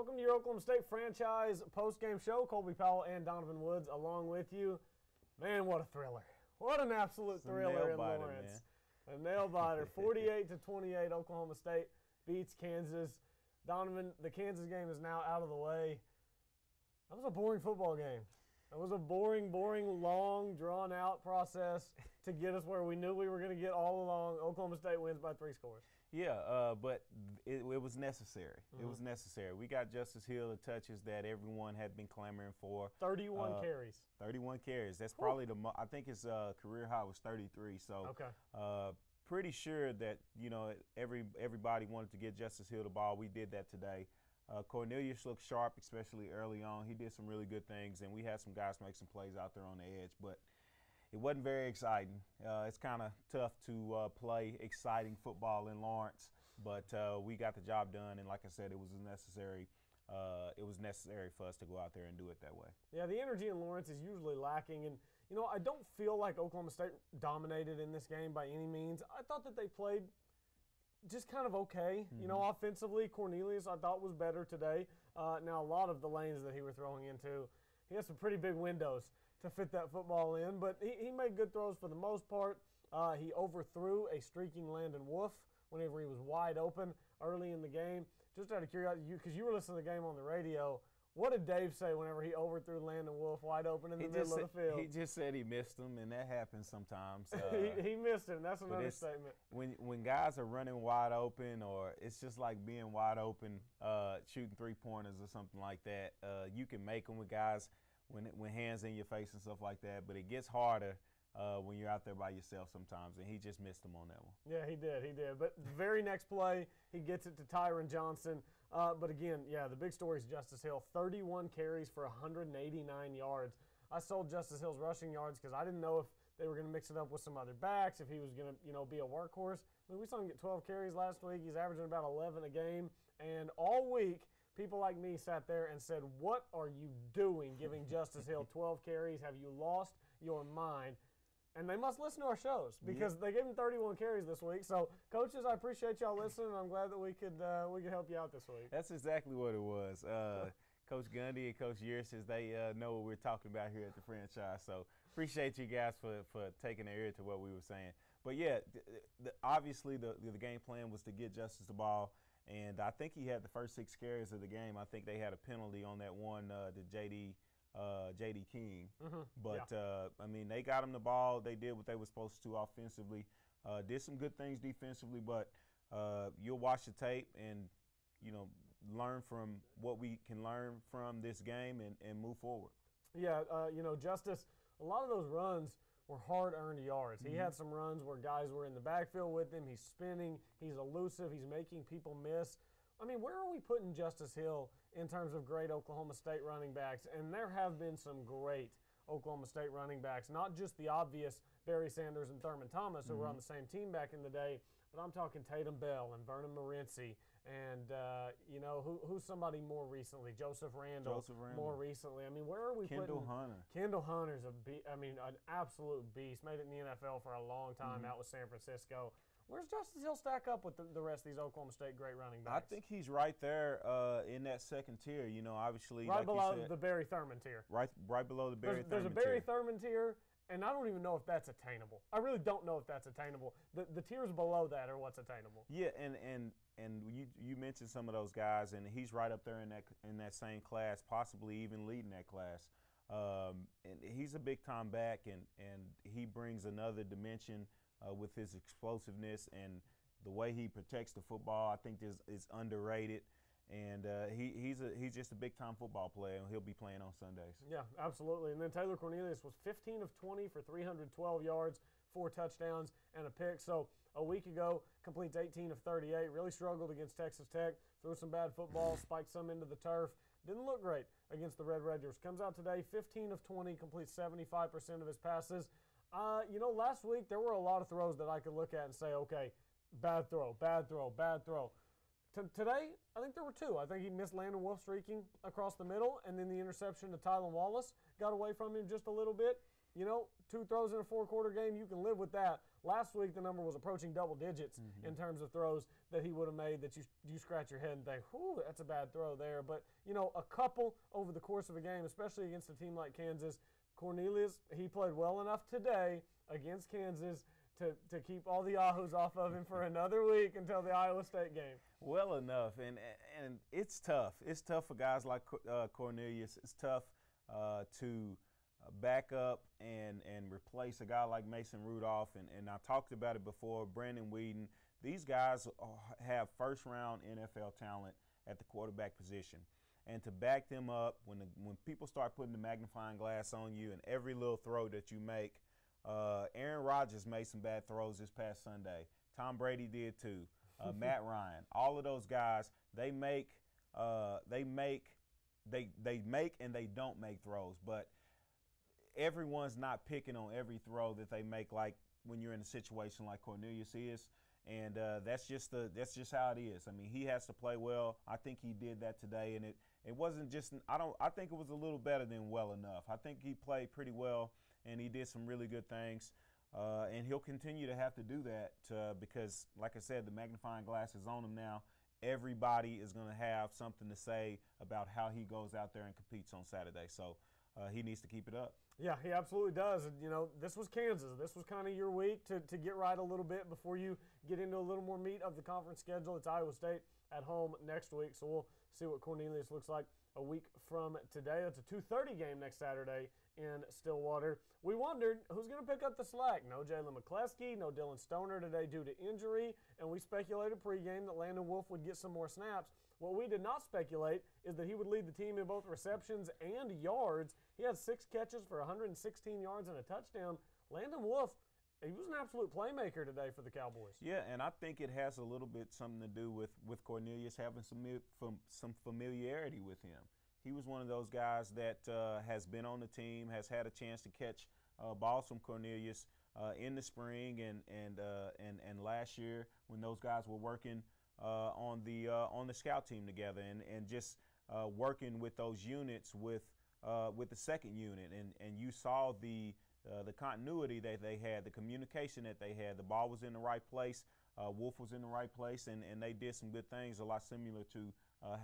Welcome to your Oklahoma State franchise post-game show. Colby Powell and Donovan Woods along with you. Man, what a thriller. What an absolute thriller in Lawrence. A nail-biter. 48-28, Oklahoma State beats Kansas. Donovan, the Kansas game is now out of the way. That was a boring football game. It was a boring, long, drawn-out process to get us where we knew we were going to get all along. Oklahoma State wins by 3 scores. Yeah, but it was necessary. Mm-hmm. It was necessary. We got Justice Hill the touches that everyone had been clamoring for. 31 carries. 31 carries. That's probably I think his career high was 33. So okay. Pretty sure that, everybody wanted to get Justice Hill the ball. We did that today. Cornelius looked sharp, especially early on. He did some really good things, and we had some guys make some plays out there on the edge, but it wasn't very exciting. It's kind of tough to play exciting football in Lawrence, but we got the job done, and like I said, it was necessary. It was necessary for us to go out there and do it that way. Yeah, the energy in Lawrence is usually lacking, and I don't feel like Oklahoma State dominated in this game by any means. I thought that they played just kind of okay. Mm-hmm. Offensively, Cornelius I thought was better today. Now, a lot of the lanes that he was throwing into, he has some pretty big windows to fit that football in, but he made good throws for the most part. He overthrew a streaking Landon Wolf whenever he was wide open early in the game. Just out of curiosity, because you were listening to the game on the radio, what did Dave say whenever he overthrew Landon Wolf wide open in the middle of the field? He just said he missed him, and that happens sometimes. He missed him. That's an understatement. When guys are running wide open, or it's just like being wide open, shooting three-pointers or something like that, you can make them with guys when hands in your face and stuff like that, but it gets harder when you're out there by yourself sometimes, and he just missed him on that one. Yeah, he did. But the very next play, he gets it to Tyron Johnson. But again, the big story is Justice Hill, 31 carries for 189 yards. I sold Justice Hill's rushing yards because I didn't know if they were going to mix it up with some other backs, if he was going to, be a workhorse. I mean, we saw him get 12 carries last week. He's averaging about 11 a game. And all week, people like me sat there and said, what are you doing giving Justice Hill 12 carries? Have you lost your mind? And they must listen to our shows because they gave him 31 carries this week. So, coaches, I appreciate y'all listening. I'm glad that we could help you out this week. That's exactly what it was. Coach Gundy and Coach Yearsis, they know what we're talking about here at the franchise. So, appreciate you guys for taking the ear to what we were saying. But, obviously the game plan was to get Justice the ball. And I think he had the first 6 carries of the game. I think they had a penalty on that one, the J.D. King. Mm-hmm. But, they got him the ball. They did what they were supposed to offensively. Did some good things defensively, but you'll watch the tape and, learn from what we can learn from this game and move forward. Yeah, Justice, a lot of those runs were hard-earned yards. He had some runs where guys were in the backfield with him. He's spinning. He's elusive. He's making people miss. I mean, where are we putting Justice Hill in terms of great Oklahoma State running backs? And there have been some great Oklahoma State running backs, not just the obvious Barry Sanders and Thurman Thomas, who were on the same team back in the day, but I'm talking Tatum Bell and Vernon Morency and, who's somebody more recently? Joseph Randall. More recently. I mean, where are we Kendall Hunter. Kendall Hunter's an absolute beast. Made it in the NFL for a long time out with San Francisco. Where's Justice Hill stack up with the rest of these Oklahoma State great running backs? I think he's right there in that second tier. Obviously, right like below you said, the Barry Thurman tier. Right below the Barry Thurman tier. There's a Barry Thurman tier, and I don't even know if that's attainable. I really don't know if that's attainable. The tiers below that are what's attainable. Yeah, and you mentioned some of those guys, and he's right up there in that same class, possibly even leading that class. And he's a big time back, and he brings another dimension. With his explosiveness and the way he protects the football, I think is underrated. And he's just a big-time football player, and he'll be playing on Sundays. Yeah, absolutely. And then Taylor Cornelius was 15 of 20 for 312 yards, 4 touchdowns, and a pick. So a week ago, completes 18 of 38. Really struggled against Texas Tech. Threw some bad football, spiked some into the turf. Didn't look great against the Red Raiders. Comes out today, 15 of 20, completes 75% of his passes. Last week there were a lot of throws that I could look at and say, okay, bad throw. Today, I think there were 2. I think he missed Landon Wolf streaking across the middle, and then the interception to Tylan Wallace. got away from him just a little bit. 2 throws in a 4-quarter game, you can live with that. Last week, the number was approaching double digits in terms of throws that he would have made that you scratch your head and think, whew, that's a bad throw there. But, a couple over the course of a game, especially against a team like Kansas. Cornelius, he played well enough today against Kansas to keep all the yahoos off of him for another week until the Iowa State game. Well enough, and it's tough. It's tough for guys like Cornelius. It's tough to back up and replace a guy like Mason Rudolph. And I talked about it before, Brandon Weeden. These guys have first-round NFL talent at the quarterback position. And to back them up, when people start putting the magnifying glass on you and every little throw that you make, Aaron Rodgers made some bad throws this past Sunday. Tom Brady did too. Matt Ryan. All of those guys, they make and they don't make throws, but everyone's not picking on every throw that they make, like when you're in a situation like Cornelius is, and that's just how it is. I mean, he has to play well. I think he did that today, and it wasn't just I think it was a little better than well enough. I think he played pretty well, and he did some really good things, and he'll continue to have to do that because, like I said, the magnifying glass is on him now. Everybody is going to have something to say about how he goes out there and competes on Saturday, so he needs to keep it up. Yeah, he absolutely does. And, this was Kansas. This was kind of your week to get right a little bit before you get into a little more meat of the conference schedule. It's Iowa State at home next week, so we'll see what Cornelius looks like a week from today. That's a 2:30 game next Saturday in Stillwater. We wondered who's going to pick up the slack. No Jalen McCleskey, no Dylan Stoner today due to injury, and we speculated pregame that Landon Wolf would get some more snaps. What we did not speculate is that he would lead the team in both receptions and yards. He had 6 catches for 116 yards and a touchdown. Landon Wolf, he was an absolute playmaker today for the Cowboys. Yeah, and I think it has a little bit something to do with Cornelius having some familiarity with him. He was one of those guys that has been on the team, has had a chance to catch balls from Cornelius in the spring and last year when those guys were working on the scout team together and just working with those units with the second unit, and you saw the continuity that they had, the communication that they had. The ball was in the right place. Wolf was in the right place, and they did some good things, a lot similar to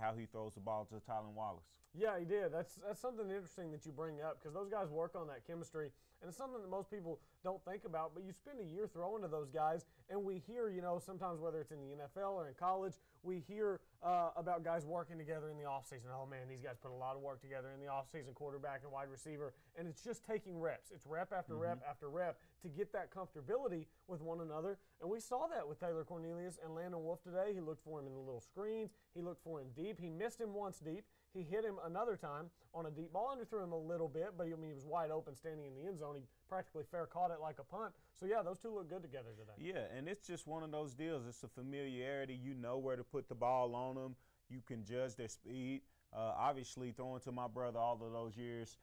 how he throws the ball to Tylan Wallace. Yeah, he did. That's something interesting that you bring up because those guys work on that chemistry, and it's something that most people don't think about. But you spend a year throwing to those guys, and we hear, sometimes whether it's in the NFL or in college, we hear about guys working together in the offseason. Oh, man, these guys put a lot of work together in the offseason, quarterback and wide receiver, and it's just taking reps. It's rep after rep after rep to get that comfortability with one another, and we saw that with Taylor Cornelius and Landon Wolf today. He looked for him in the little screens. He looked for him deep. He missed him once deep. He hit him another time on a deep ball, underthrew him a little bit, but he was wide open standing in the end zone. He practically fair caught it like a punt. So, yeah, those two look good together today. Yeah, and it's just one of those deals. It's a familiarity. You know where to put the ball on them. You can judge their speed. Obviously, throwing to my brother all of those years,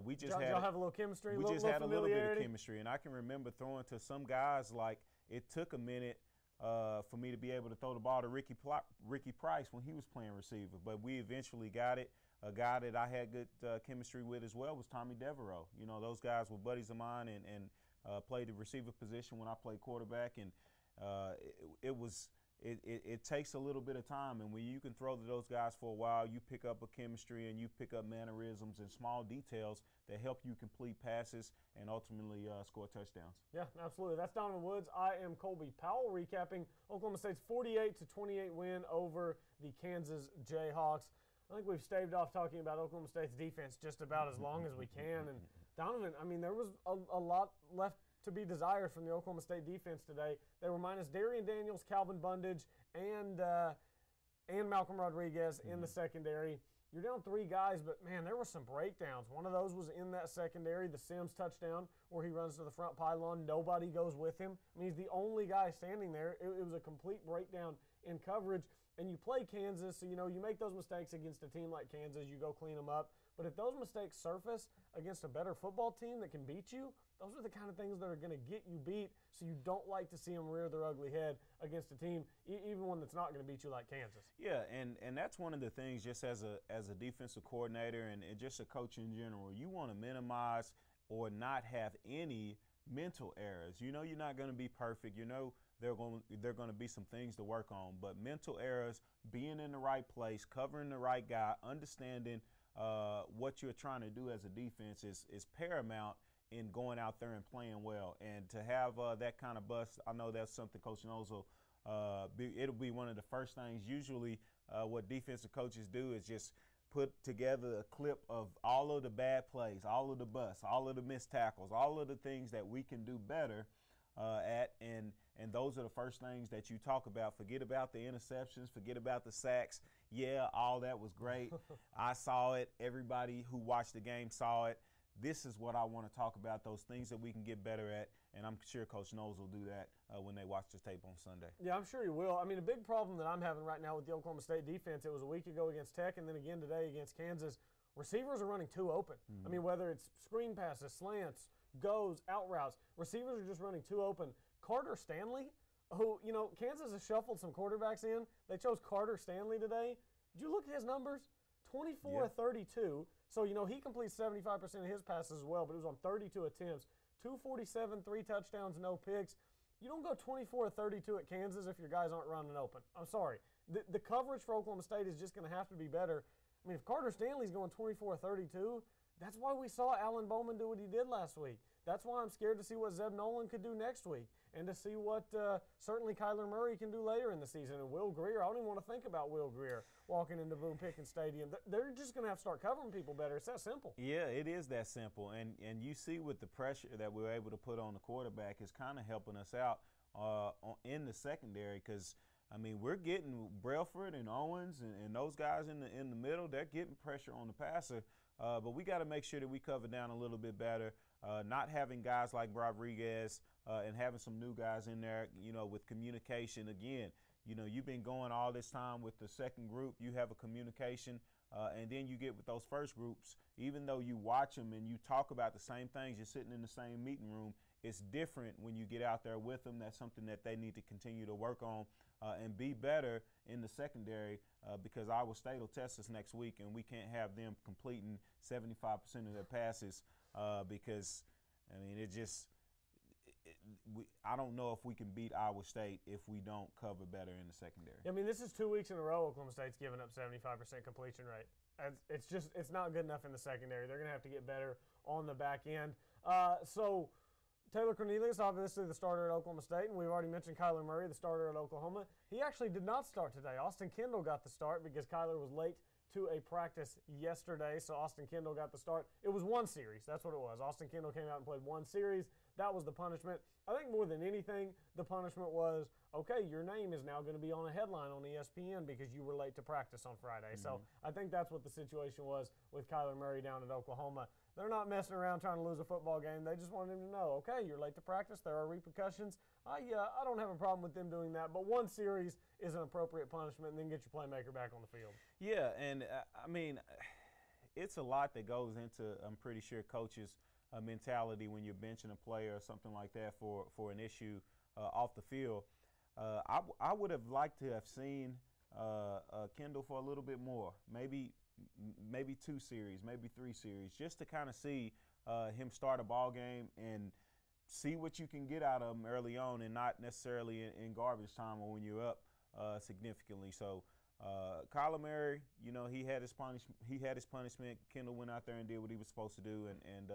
we just y'all have a little chemistry, we just had a little bit of chemistry. And I can remember throwing to some guys like it took a minute for me to be able to throw the ball to Ricky Price when he was playing receiver. But we eventually got it. A guy that I had good chemistry with as well was Tommy Devereaux. Those guys were buddies of mine and played the receiver position when I played quarterback. And it takes a little bit of time. And when you can throw to those guys for a while, you pick up a chemistry and you pick up mannerisms and small details that help you complete passes and ultimately score touchdowns. Yeah, absolutely. That's Donovan Woods. I am Colby Powell recapping Oklahoma State's 48-28 win over the Kansas Jayhawks. I think we've staved off talking about Oklahoma State's defense just about as long as we can. And Donovan, there was a lot left to be desired from the Oklahoma State defense today. They were minus Darian Daniels, Calvin Bundage, and Malcolm Rodriguez in the secondary. You're down 3 guys, but, man, there were some breakdowns. One of those was in that secondary, the Sims touchdown, where he runs to the front pylon. Nobody goes with him. He's the only guy standing there. It was a complete breakdown in coverage. And you play Kansas, so, you make those mistakes against a team like Kansas. You go clean them up. But if those mistakes surface against a better football team that can beat you, those are the kind of things that are going to get you beat, so you don't like to see them rear their ugly head against a team, even one that's not going to beat you like Kansas. Yeah, and that's one of the things just as a defensive coordinator and just a coach in general. You want to minimize or not have any mental errors. You know you're not going to be perfect. You know there are going to be some things to work on, but mental errors, being in the right place, covering the right guy, understanding what you're trying to do as a defense is paramount in going out there and playing well. And to have that kind of bust, I know that's something Coach Knowles will it'll be one of the first things. Usually what defensive coaches do is just put together a clip of all of the bad plays, all of the busts, all of the missed tackles, all of the things that we can do better at, and those are the first things that you talk about. Forget about the interceptions, forget about the sacks. Yeah, all that was great. I saw it. Everybody who watched the game saw it. This is what I want to talk about, those things that we can get better at, and I'm sure Coach Knowles will do that when they watch the tape on Sunday. Yeah, I'm sure he will. I mean, a big problem that I'm having right now with the Oklahoma State defense, it was a week ago against Tech and then again today against Kansas, receivers are running too open. I mean, whether it's screen passes, slants, goes, out routes, receivers are just running too open. Carter Stanley, who, you know, Kansas has shuffled some quarterbacks in. They chose Carter Stanley today. Did you look at his numbers? 24 of 32. So, you know, he completes 75% of his passes as well, but it was on 32 attempts. 247, 3 touchdowns, no picks. You don't go 24 of 32 at Kansas if your guys aren't running open. I'm sorry. The coverage for Oklahoma State is just going to have to be better. I mean, if Carter Stanley's going 24 of 32, that's why we saw Alan Bowman do what he did last week. That's why I'm scared to see what Zeb Nolan could do next week and to see what certainly Kyler Murray can do later in the season. And Will Grier, I don't even want to think about Will Grier walking into Boone Pickens Stadium. They're just going to have to start covering people better. It's that simple. Yeah, it is that simple. And you see with the pressure that we're able to put on the quarterback is kind of helping us out in the secondary because, I mean, we're getting Brelford and Owens and those guys in the middle. They're getting pressure on the passer. But we got to make sure that we cover down a little bit better. Not having guys like Rodriguez and having some new guys in there, you know, with communication. Again, you know, you've been going all this time with the second group. You have a communication, and then you get with those first groups. Even though you watch them and you talk about the same things, you're sitting in the same meeting room, it's different when you get out there with them. That's something that they need to continue to work on and be better in the secondary because Iowa State will test us next week, and we can't have them completing 75% of their passes because, I mean, I don't know if we can beat Iowa State if we don't cover better in the secondary. I mean, this is 2 weeks in a row Oklahoma State's giving up 75% completion rate. It's not good enough in the secondary. They're going to have to get better on the back end. So Taylor Cornelius, obviously the starter at Oklahoma State, and we've already mentioned Kyler Murray, the starter at Oklahoma. He actually did not start today. Austin Kendall got the start because Kyler was late to a practice yesterday, so Austin Kendall got the start. It was one series. That's what it was. Austin Kendall came out and played one series. That was the punishment. I think more than anything, the punishment was, okay, your name is now going to be on a headline on ESPN because you were late to practice on Friday. So I think that's what the situation was with Kyler Murray down at Oklahoma. They're not messing around trying to lose a football game. They just wanted him to know, okay, you're late to practice. There are repercussions. I don't have a problem with them doing that, but one series is an appropriate punishment, and then get your playmaker back on the field. Yeah, and I mean, it's a lot that goes into, I'm pretty sure, coaches' mentality when you're benching a player or something like that for an issue off the field. I would have liked to have seen Kendall for a little bit more, maybe 2 series, maybe 3 series, just to kind of see him start a ball game and see what you can get out of him early on and not necessarily in garbage time or when you're up significantly. So Kyler Murray, you know, he had his punishment. Kendall went out there and did what he was supposed to do, and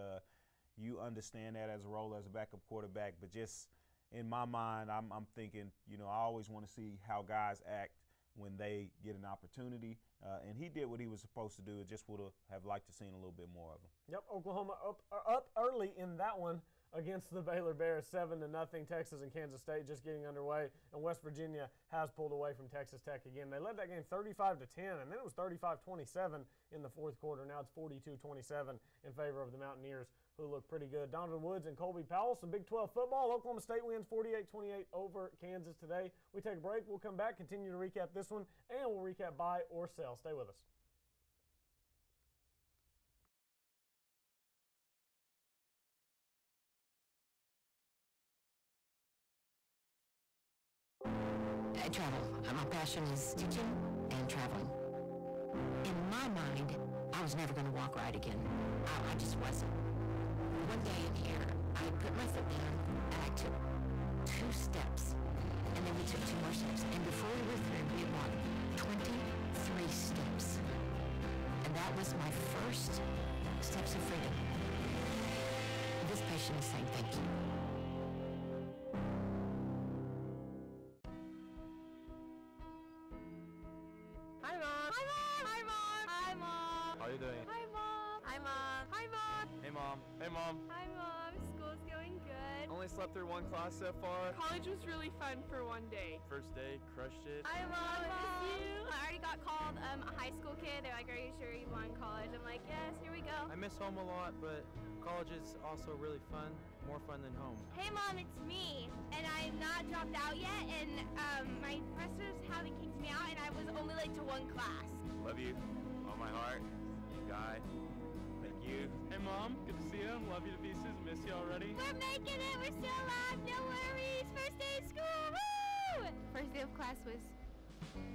you understand that as a role as a backup quarterback. But just in my mind, I'm thinking, you know, I always want to see how guys act when they get an opportunity. And he did what he was supposed to do. It just would have liked to seen a little bit more of him. Yep, Oklahoma up early in that one against the Baylor Bears, 7-0. Texas and Kansas State just getting underway, and West Virginia has pulled away from Texas Tech again. They led that game 35-10, and then it was 35-27 in the fourth quarter. Now it's 42-27 in favor of the Mountaineers, who look pretty good. Donovan Woods and Colby Powell, some Big 12 football. Oklahoma State wins 48-28 over Kansas today. We take a break. We'll come back, continue to recap this one, and we'll recap buy or sell. Stay with us. I travel. My passion is teaching and traveling. In my mind, I was never going to walk right again. I just wasn't. One day in here, I put my foot down and I took 2 steps. And then we took 2 more steps. And before we were through, we had walked 23 steps. And that was my first steps of freedom. This patient is saying thank you. Hi, Mom. Hi, Mom. Hi, Mom. Hi, Mom. How are you doing? Hi, Mom. Hi, Mom. Hi, Mom. Hey, Mom. Hey, Mom. Hi, Mom. School's going good. Only slept through 1 class so far. College was really fun for one day. First day, crushed it. Hi, Mom. I miss you. I already got called a high school kid. They're like, are you sure you want college? I'm like, yes, here we go. I miss home a lot, but college is also really fun. More fun than home. Hey, Mom, it's me. And I'm not dropped out yet. And my professors haven't kicked me out, and I was only late to 1 class. Love you. On my heart. Guy. Thank you. Hey, Mom. Good to see you. Love you to pieces. Miss you already. We're making it. We're still alive. No worries. First day of school. Woo! First day of class was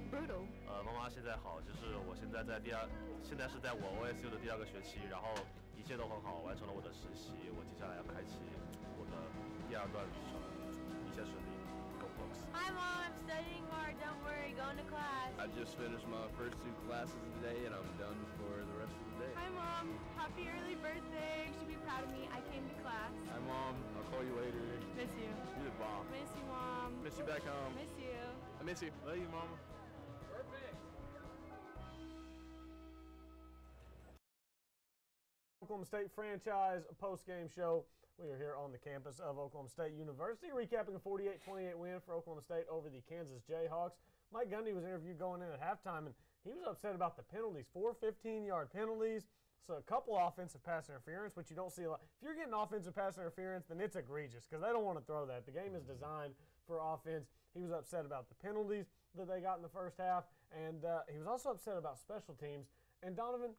brutal. 妈妈现在好，就是我现在是在我 OSU 的第2个学期，然后一切都很好，完成了我的实习，我接下来要开启我的第2段旅程，一切顺利。Go Bucks. Hi, Mom. I'm studying hard. Don't worry. Going to class. I just finished my first 2 classes of the day, and I'm done for the rest of the day. Hi, Mom. Happy early birthday. You should be proud of me. I came to class. Hi, Mom. I'll call you later. Miss you. You're the bomb. Miss you, Mom. Miss you back home. Miss you. I miss you. Love you, Mama. Oklahoma State franchise post-game show. We are here on the campus of Oklahoma State University, recapping a 48-28 win for Oklahoma State over the Kansas Jayhawks. Mike Gundy was interviewed going in at halftime, and he was upset about the penalties. 4 15-yard penalties, so a couple offensive pass interference, which you don't see a lot. If you're getting offensive pass interference, then it's egregious because they don't want to throw that. The game is designed for offense. He was upset about the penalties that they got in the first half, and he was also upset about special teams. And Donovan,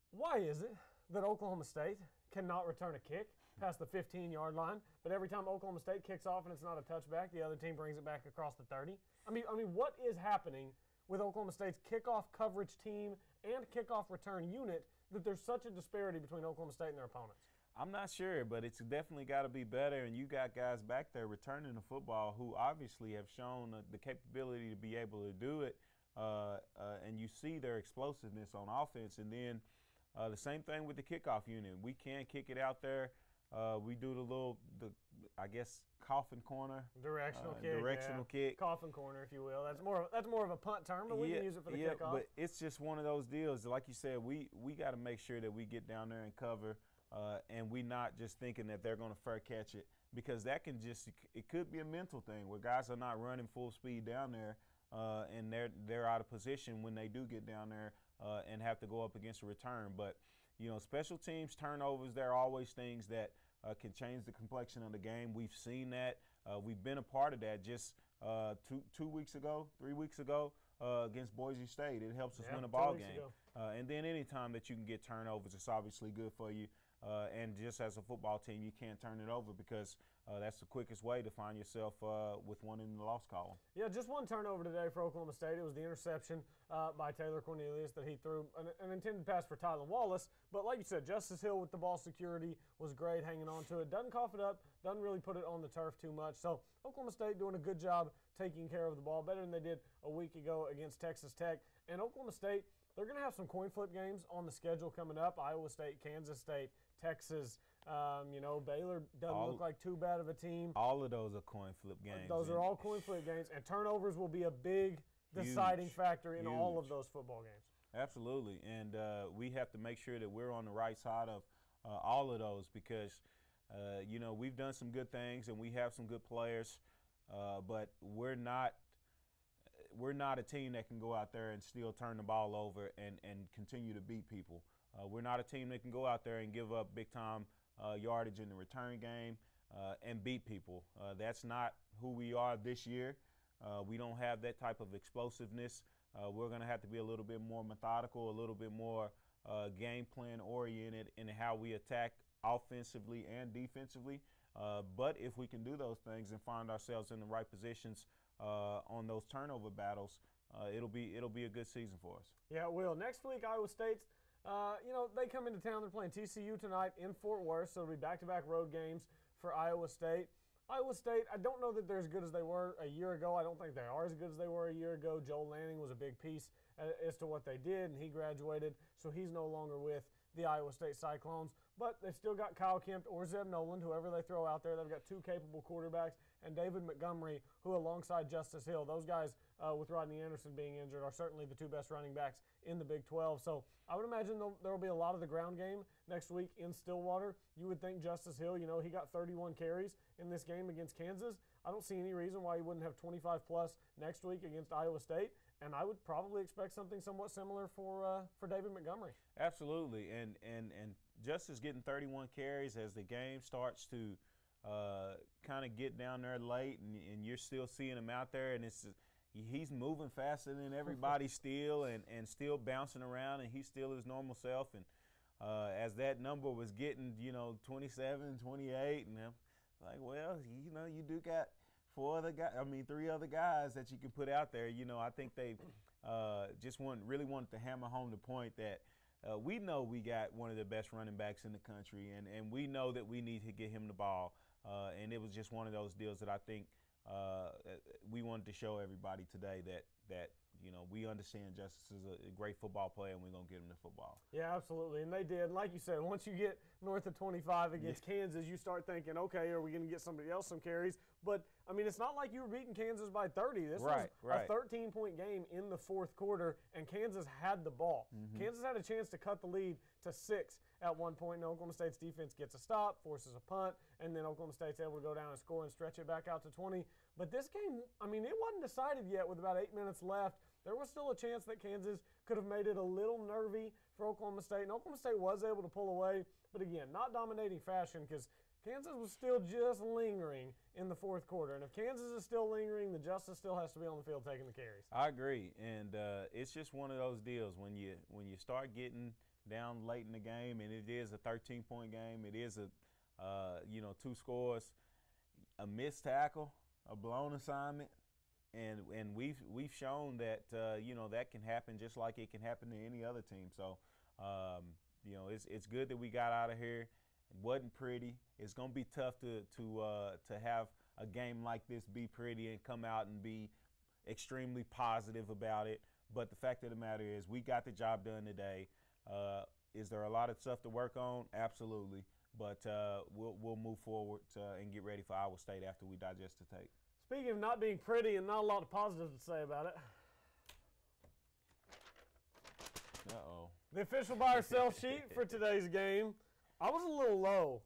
why is it that Oklahoma State cannot return a kick past the 15-yard line, but every time Oklahoma State kicks off and it's not a touchback, the other team brings it back across the 30? I mean, what is happening with Oklahoma State's kickoff coverage team and kickoff return unit that there's such a disparity between Oklahoma State and their opponents? I'm not sure, but it's definitely got to be better. And you got guys back there returning the football who obviously have shown the capability to be able to do it, and you see their explosiveness on offense. And then the same thing with the kickoff unit. We can kick it out there. We do the I guess, coffin corner. Directional kick. Coffin corner, if you will. That's more of a punt term, but we can use it for the kickoff. But it's just one of those deals. Like you said, we got to make sure that we get down there and cover, and we not just thinking that they're going to fair catch it, because that can it could be a mental thing where guys are not running full speed down there, and they're out of position when they do get down there and have to go up against a return. But special teams, turnovers, there are always things that can change the complexion of the game. We've seen that. We've been a part of that just 3 weeks ago against Boise State. It helps us win a ball game. And then any time that you can get turnovers, it's obviously good for you. And just as a football team, you can't turn it over because that's the quickest way to find yourself with one in the loss column. Yeah, just one turnover today for Oklahoma State. It was the interception by Taylor Cornelius that he threw an intended pass for Tylan Wallace. But like you said, Justice Hill with the ball security was great, hanging on to it. Doesn't cough it up, doesn't really put it on the turf too much. So Oklahoma State doing a good job taking care of the ball, better than they did a week ago against Texas Tech. And Oklahoma State, they're going to have some coin flip games on the schedule coming up. Iowa State, Kansas State, Texas. Baylor doesn't look like too bad of a team. All of those are coin flip games. Those are all coin flip games, and turnovers will be a big deciding factor in all of those football games. Absolutely, and we have to make sure that we're on the right side of all of those because, we've done some good things and we have some good players, but we're not a team that can go out there and still turn the ball over and continue to beat people. We're not a team that can go out there and give up big-time yardage in the return game and beat people. That's not who we are this year. We don't have that type of explosiveness. We're going to have to be a little bit more methodical, a little bit more game plan oriented in how we attack offensively and defensively. But if we can do those things and find ourselves in the right positions on those turnover battles, it'll be a good season for us. Yeah, it will. Next week, Iowa State's, they come into town. They're playing TCU tonight in Fort Worth, so it'll be back-to-back road games for Iowa State. Iowa State, I don't know that they're as good as they were a year ago. I don't think they are as good as they were a year ago. Joel Lanning was a big piece as to what they did, and he graduated, so he's no longer with the Iowa State Cyclones. But they've still got Kyle Kempt or Zeb Noland, whoever they throw out there. They've got two capable quarterbacks, and David Montgomery, who alongside Justice Hill, those guys with Rodney Anderson being injured are certainly the two best running backs in the Big 12. So I would imagine there will be a lot of the ground game next week in Stillwater. You would think Justice Hill, he got 31 carries in this game against Kansas. I don't see any reason why he wouldn't have 25 plus next week against Iowa State. And I would probably expect something somewhat similar for David Montgomery. Absolutely, and Justice getting 31 carries as the game starts to kind of get down there late, and you're still seeing him out there, and he's moving faster than everybody still, and still bouncing around, and he's still his normal self. And as that number was getting, 27, 28, and I'm like, well, you do got three other guys that you can put out there. I think they just really wanted to hammer home the point that we know we got one of the best running backs in the country, and we know that we need to get him the ball. And it was just one of those deals that I think we wanted to show everybody today that we understand Justice is a great football player, and we're going to get him the football. Yeah, absolutely. And they did. And like you said, once you get north of 25 against Kansas, you start thinking, okay, are we going to get somebody else some carries? But, it's not like you were beating Kansas by 30. This was a 13-point game in the fourth quarter, and Kansas had the ball. Mm-hmm. Kansas had a chance to cut the lead to 6 at one point, and Oklahoma State's defense gets a stop, forces a punt, and then Oklahoma State's able to go down and score and stretch it back out to 20. But this game, it wasn't decided yet with about 8 minutes left. There was still a chance that Kansas could have made it a little nervy for Oklahoma State, and Oklahoma State was able to pull away. But again, not dominating fashion, because Kansas was still just lingering in the fourth quarter. And if Kansas is still lingering, the Justice still has to be on the field taking the carries. I agree, and it's just one of those deals when you start getting down late in the game, and it is a 13-point game. It is two scores, a missed tackle, a blown assignment. And we've shown that that can happen just like it can happen to any other team. So it's good that we got out of here. It wasn't pretty. It's gonna be tough to have a game like this be pretty and come out and be extremely positive about it. But the fact of the matter is, we got the job done today. Is there a lot of stuff to work on? Absolutely. But we'll move forward and get ready for Iowa State after we digest the tape. Speaking of not being pretty and not a lot of positives to say about it. Uh-oh. The official buy or sell sheet for today's game. I was a little low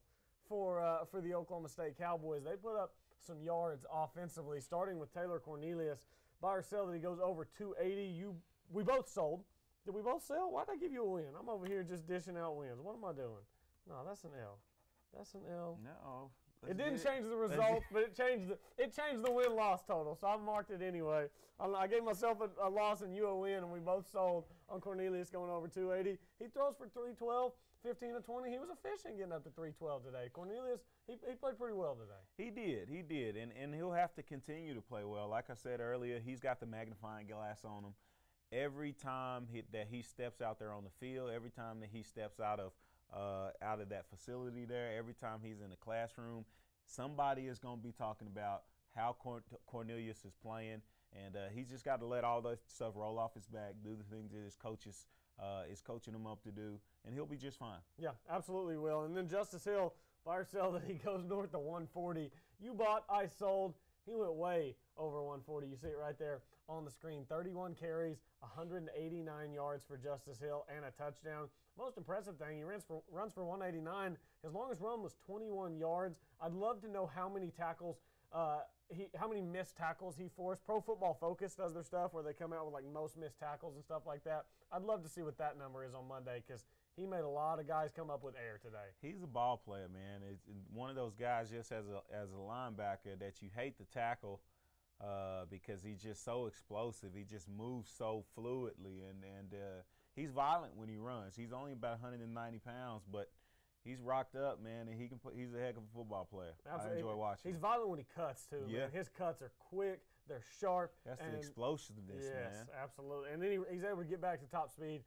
for the Oklahoma State Cowboys. They put up some yards offensively, starting with Taylor Cornelius. Buy or sell that he goes over 280. We both sold. Did we both sell? Why'd I give you a win? I'm over here just dishing out wins. What am I doing? No, that's an L. That's an L. No. It didn't change the results, but it changed the win-loss total, so I marked it anyway. I gave myself a loss and you a win, and we both sold on Cornelius going over 280. He throws for 312, 15 of 20. He was efficient getting up to 312 today. Cornelius, he played pretty well today. He did, and he'll have to continue to play well. Like I said earlier, he's got the magnifying glass on him. Every time that he steps out there on the field, every time that he steps out of that facility there, every time he's in the classroom, somebody is going to be talking about how Cornelius is playing, and he's just got to let all that stuff roll off his back, do the things that his coaches is coaching him up to do, and he'll be just fine. Yeah, absolutely will. And then Justice Hill, buy or sell that he goes north of 140. You bought, I sold. He went way over 140. You see it right there on the screen. 31 carries, 189 yards for Justice Hill, and a touchdown. Most impressive thing, he runs for 189. His longest run was 21 yards. I'd love to know how many tackles, how many missed tackles he forced. Pro Football Focus does their stuff where they come out with like most missed tackles and stuff like that. I'd love to see what that number is on Monday, because he made a lot of guys come up with air today. He's a ball player, man. It's one of those guys just as a linebacker that you hate to tackle because he's just so explosive. He just moves so fluidly, and he's violent when he runs. He's only about 190 pounds, but he's rocked up, man, and he's a heck of a football player. Absolutely. I enjoy watching. He's violent when he cuts, too. Yeah. Man. His cuts are quick. They're sharp. That's the and explosiveness, yes, man. absolutely. And then he's able to get back to top speed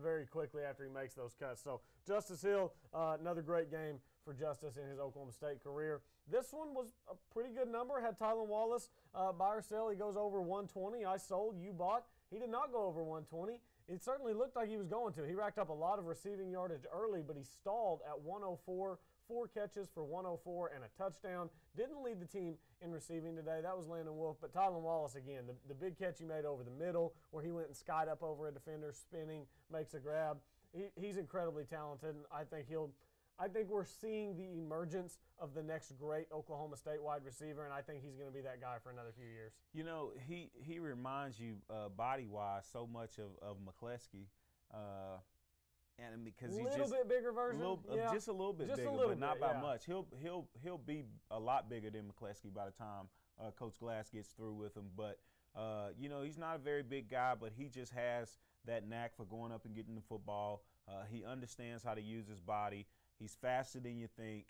very quickly after he makes those cuts. So Justice Hill, another great game for Justice in his Oklahoma State career. This one was a pretty good number. Had Tylan Wallace buy or sell. He goes over 120. I sold. You bought. He did not go over 120. It certainly looked like he was going to. He racked up a lot of receiving yardage early, but he stalled at 104. 4 catches for 104 and a touchdown. Didn't lead the team in receiving today. That was Landon Wolf. But Tylan Wallace, again, the big catch he made over the middle where he went and skied up over a defender, spinning, makes a grab. He's incredibly talented. And I think we're seeing the emergence of the next great Oklahoma State wide receiver, and I think he's going to be that guy for another few years. You know, he reminds you body-wise so much of McCleskey. And because he's just a little bit bigger version, just a little bit just bigger, a little but not bit, by much. He'll be a lot bigger than McCleskey by the time Coach Glass gets through with him. But you know, he's not a very big guy, but he just has that knack for going up and getting the football. He understands how to use his body. He's faster than you think.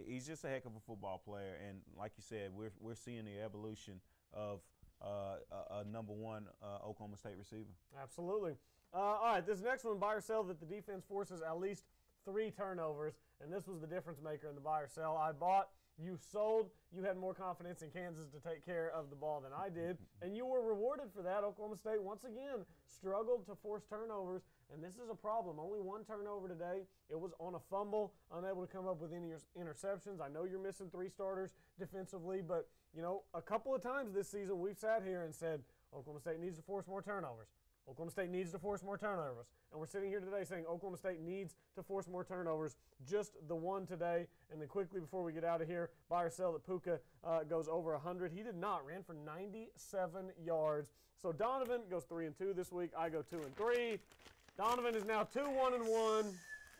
He's just a heck of a football player. And like you said, we're seeing the evolution of a number one Oklahoma State receiver. Absolutely. All right, this next one, buy or sell, that the defense forces at least 3 turnovers, and this was the difference maker in the buy or sell. I bought, you sold, you had more confidence in Kansas to take care of the ball than I did, and you were rewarded for that. Oklahoma State, once again, struggled to force turnovers, and this is a problem. Only 1 turnover today. It was on a fumble, unable to come up with any interceptions. I know you're missing 3 starters defensively, but, you know, a couple of times this season we've sat here and said Oklahoma State needs to force more turnovers. Oklahoma State needs to force more turnovers. And we're sitting here today saying Oklahoma State needs to force more turnovers. Just the one today. And then quickly before we get out of here, buy or sell that Puka goes over 100. He did not. Ran for 97 yards. So Donovan goes 3-2 this week. I go 2-3. Donovan is now 2-1-1.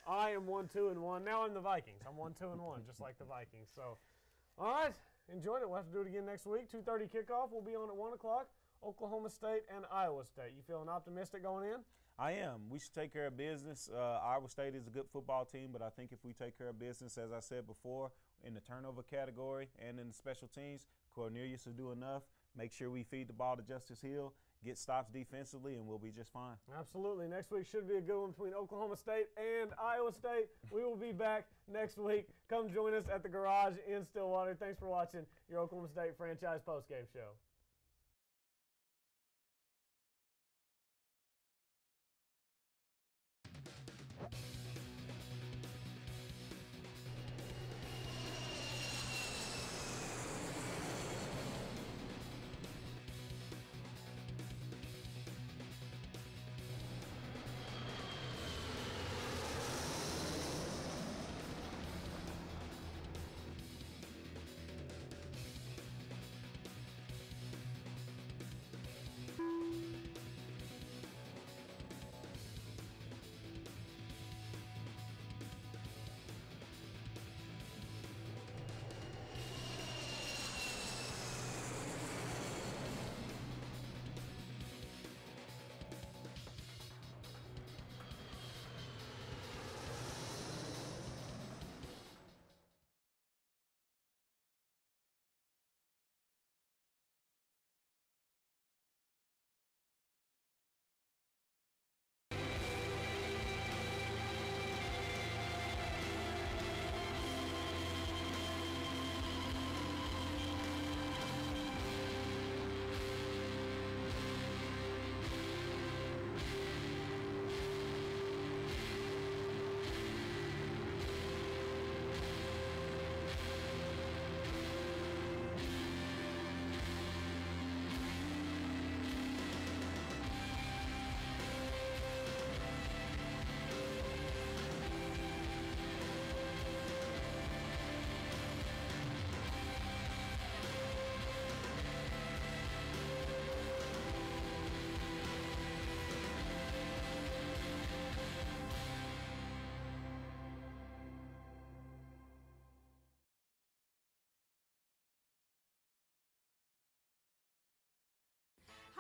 I am 1-2-1. Now I'm the Vikings. I'm 1-2-1, just like the Vikings. So, all right. Enjoyed it. We'll have to do it again next week. 2:30 kickoff. We'll be on at 1 o'clock. Oklahoma State and Iowa State. You feeling optimistic going in? I am. We should take care of business. Iowa State is a good football team, but I think if we take care of business, as I said before, in the turnover category and in the special teams, Cornelius will do enough. Make sure we feed the ball to Justice Hill, get stops defensively, and we'll be just fine. Absolutely. Next week should be a good one between Oklahoma State and Iowa State. We will be back next week. Come join us at the Garage in Stillwater. Thanks for watching your Oklahoma State Franchise Postgame Show.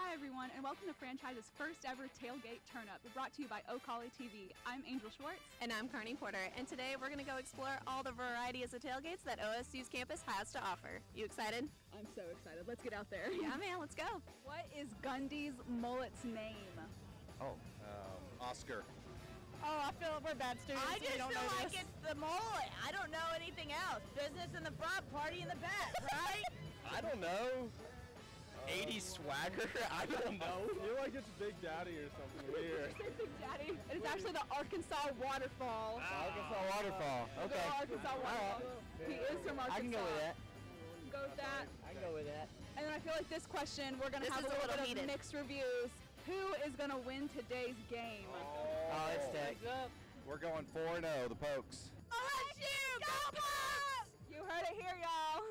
Hi everyone, and welcome to Franchise's first ever tailgate turn-up, brought to you by O'Colly TV. I'm Angel Schwartz. And I'm Carney Porter, and today we're going to go explore all the varieties of tailgates that OSU's campus has to offer. You excited? I'm so excited. Let's get out there. Yeah, man, let's go. What is Gundy's mullet's name? Oscar. Oh, I feel we're bad students. I just feel like it's the mullet. I don't know anything else. Business in the front, party in the back, right? I don't know. 80s swagger? I don't know. I feel like it's Big Daddy or something weird. Big Daddy. And it's actually the Arkansas Waterfall. Arkansas Waterfall. Okay. Arkansas Waterfall. He is from Arkansas. I can go with that. Go with that. I can go with that. And then I feel like this question, we're going to have a little bit of mixed reviews. Who is going to win today's game? Oh, it's Tech. We're going 4-0, the Pokes. OSU, go Pokes! You heard it here, y'all.